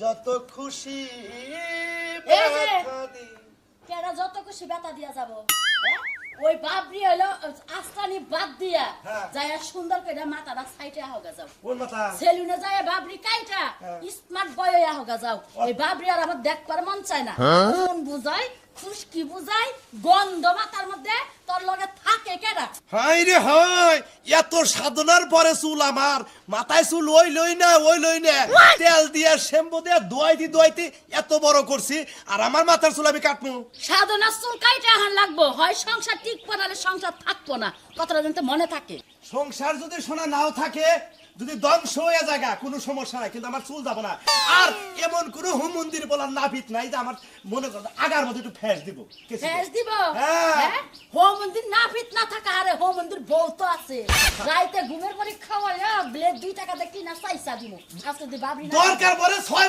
যত খুশি এই যে। ব্যথা দি। কেন যত খুশি বেতা দিয়া যাব ওই বাবরি হলো আস্তানি বাদ দিয়া হ্যাঁ। যায় সুন্দর করে মাথাটা সাইডে হোগা যাও কোন মাথা? সেলুনে যায় বাবরি কাইটা হ্যাঁ। স্মার্ট বয় হইয়া হোগা যাও এই বাবরি আর আমার দেখবার মন চায় না কোন বুঝাই খুশকি বুঝাই গন্ধ মাথার মধ্যে তোর লগে থাকে কেডা হাই রে হাই, এত সাধনার পরে চুল আমার মাথায় চুল ওই লই না তেল দিয়ে শ্যাম্পু দিয়ে ধোয়াইতে এত বড় করছি আর আমার মাথার চুল আমি কাটবো। সাধনা চুল কাইটা হান লাগবো হয় সংসার টিকবো না সংসার থাকবো না কথাটা কিন্তু মনে থাকে সংসার যদি সোনা নাও থাকে, যদি ধ্বংস হয়ে জায়গা কোনো সমস্যা নাই, কিন্তু আমার চুল যাবো না। আর এমন কোন হোম মন্দির বলার নাপিত নাই যে আমার মনে করো আগার মধ্যে একটু ফ্যাস দিব। ফেস দিব হ্যাঁ। হ্যাঁ হোম মন্দির না ফিট না থাকা আরে হোম মন্দির বউ তো আছে রাইতে ঘুমের পরে খাওয়াইয়া ব্লেড 2 টাকা দিয়ে কিনা চাইছা দিমু আজকে দি বাবরি না দরকার পরে 6